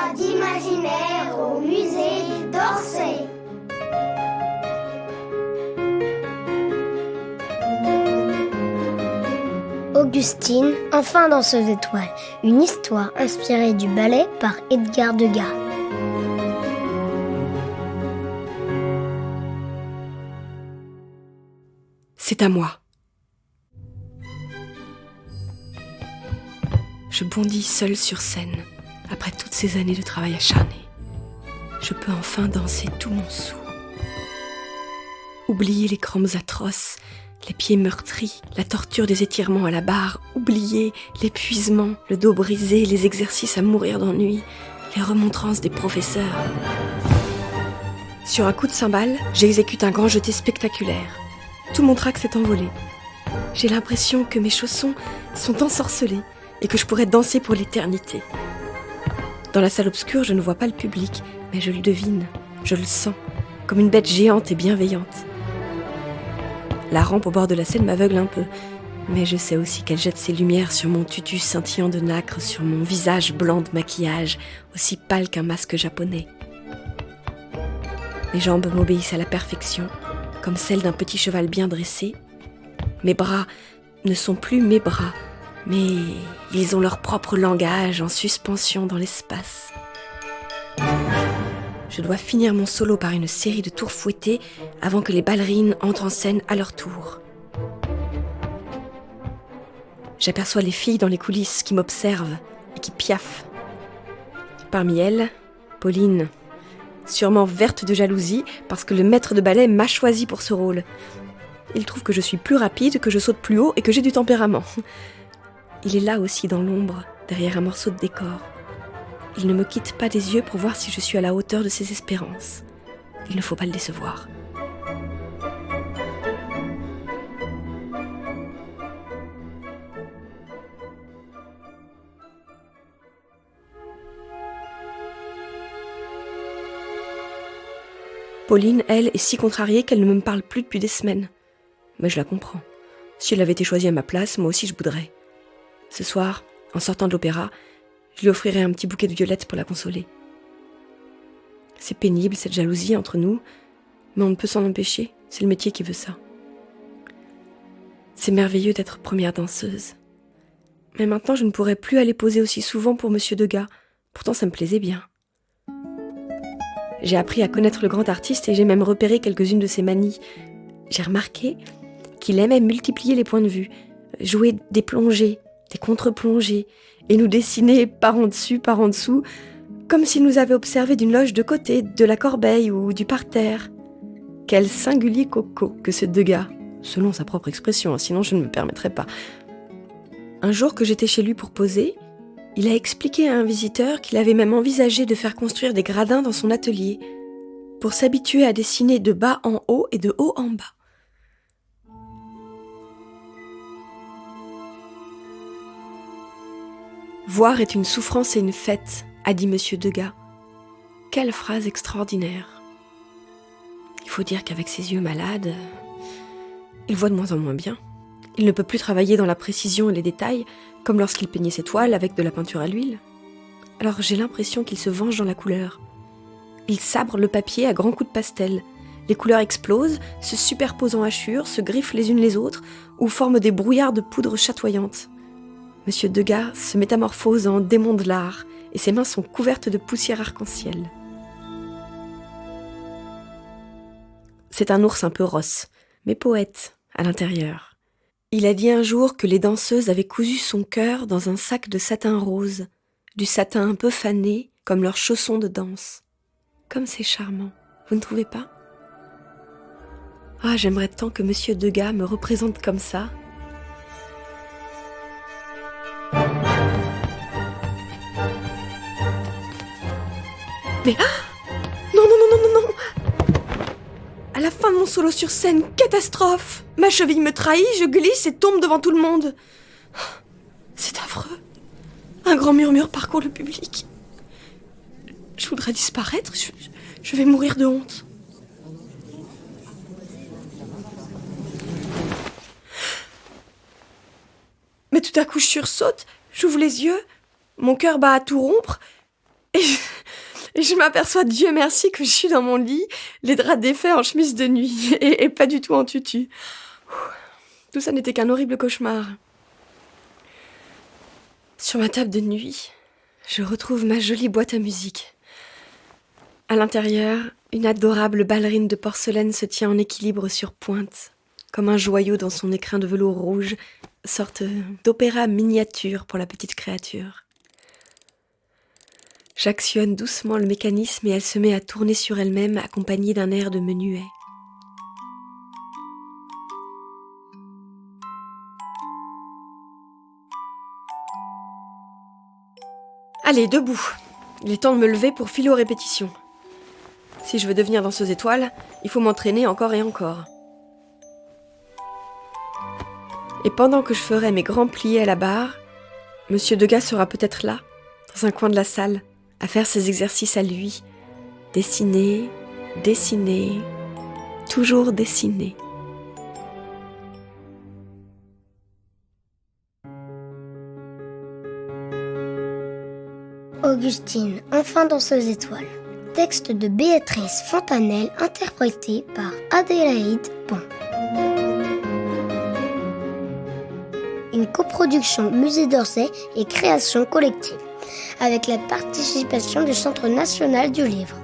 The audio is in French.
fois d'imaginaire au musée d'Orsay. Augustine, enfin danseuse d'étoiles, une histoire inspirée du ballet par Edgar Degas. C'est à moi. Je bondis seule sur scène, après toutes ces années de travail acharné. Je peux enfin danser tout mon sou. Oublier les crampes atroces, les pieds meurtris, la torture des étirements à la barre, oublier l'épuisement, le dos brisé, les exercices à mourir d'ennui, les remontrances des professeurs. Sur un coup de cymbale, j'exécute un grand jeté spectaculaire. Tout mon trac s'est envolé. J'ai l'impression que mes chaussons sont ensorcelés et que je pourrais danser pour l'éternité. Dans la salle obscure, je ne vois pas le public, mais je le devine, je le sens, comme une bête géante et bienveillante. La rampe au bord de la scène m'aveugle un peu, mais je sais aussi qu'elle jette ses lumières sur mon tutu scintillant de nacre, sur mon visage blanc de maquillage, aussi pâle qu'un masque japonais. Mes jambes m'obéissent à la perfection, comme celles d'un petit cheval bien dressé. Mes bras ne sont plus mes bras, mais ils ont leur propre langage en suspension dans l'espace. Je dois finir mon solo par une série de tours fouettés avant que les ballerines entrent en scène à leur tour. J'aperçois les filles dans les coulisses qui m'observent et qui piaffent. Parmi elles, Pauline, sûrement verte de jalousie parce que le maître de ballet m'a choisi pour ce rôle. Il trouve que je suis plus rapide, que je saute plus haut et que j'ai du tempérament. Il est là aussi dans l'ombre, derrière un morceau de décor. Il ne me quitte pas des yeux pour voir si je suis à la hauteur de ses espérances. Il ne faut pas le décevoir. Pauline, elle, est si contrariée qu'elle ne me parle plus depuis des semaines. Mais je la comprends. Si elle avait été choisie à ma place, moi aussi je bouderais. Ce soir, en sortant de l'opéra, je lui offrirai un petit bouquet de violettes pour la consoler. C'est pénible, cette jalousie entre nous, mais on ne peut s'en empêcher, c'est le métier qui veut ça. C'est merveilleux d'être première danseuse. Mais maintenant, je ne pourrais plus aller poser aussi souvent pour Monsieur Degas, pourtant ça me plaisait bien. J'ai appris à connaître le grand artiste et j'ai même repéré quelques-unes de ses manies. J'ai remarqué qu'il aimait multiplier les points de vue, jouer des plongées, des contre-plongées, et nous dessiner par en dessus, par en dessous, comme s'il nous avait observé d'une loge de côté, de la corbeille ou du parterre. Quel singulier coco que ce Degas, selon sa propre expression, sinon je ne me permettrais pas. Un jour que j'étais chez lui pour poser, il a expliqué à un visiteur qu'il avait même envisagé de faire construire des gradins dans son atelier, pour s'habituer à dessiner de bas en haut et de haut en bas. Voir est une souffrance et une fête, a dit Monsieur Degas. Quelle phrase extraordinaire. Il faut dire qu'avec ses yeux malades, il voit de moins en moins bien. Il ne peut plus travailler dans la précision et les détails, comme lorsqu'il peignait ses toiles avec de la peinture à l'huile. Alors j'ai l'impression qu'il se venge dans la couleur. Il sabre le papier à grands coups de pastel. Les couleurs explosent, se superposent en hachures, se griffent les unes les autres, ou forment des brouillards de poudre chatoyantes. Monsieur Degas se métamorphose en démon de l'art, et ses mains sont couvertes de poussière arc-en-ciel. C'est un ours un peu rosse, mais poète, à l'intérieur. Il a dit un jour que les danseuses avaient cousu son cœur dans un sac de satin rose, du satin un peu fané, comme leurs chaussons de danse. Comme c'est charmant, vous ne trouvez pas ? Ah, j'aimerais tant que Monsieur Degas me représente comme ça. Mais non, non, non, non, non, non. À la fin de mon solo sur scène, catastrophe. Ma cheville me trahit, je glisse et tombe devant tout le monde. C'est affreux. Un grand murmure parcourt le public. Je voudrais disparaître, je vais mourir de honte. Mais tout à coup, je sursaute, j'ouvre les yeux, mon cœur bat à tout rompre, Et je m'aperçois, Dieu merci, que je suis dans mon lit, les draps défaits en chemise de nuit, et pas du tout en tutu. Tout ça n'était qu'un horrible cauchemar. Sur ma table de nuit, je retrouve ma jolie boîte à musique. À l'intérieur, une adorable ballerine de porcelaine se tient en équilibre sur pointe, comme un joyau dans son écrin de velours rouge, sorte d'opéra miniature pour la petite créature. J'actionne doucement le mécanisme et elle se met à tourner sur elle-même, accompagnée d'un air de menuet. Allez, debout. Il est temps de me lever pour filer aux répétitions. Si je veux devenir danseuse étoile, il faut m'entraîner encore et encore. Et pendant que je ferai mes grands pliés à la barre, Monsieur Degas sera peut-être là, dans un coin de la salle, à faire ses exercices à lui. Dessiner, dessiner, toujours dessiner. Augustine, enfin danseuse étoile. Texte de Béatrice Fontanelle, interprété par Adélaïde Pont. Une coproduction Musée d'Orsay et création collective, avec la participation du Centre national du livre.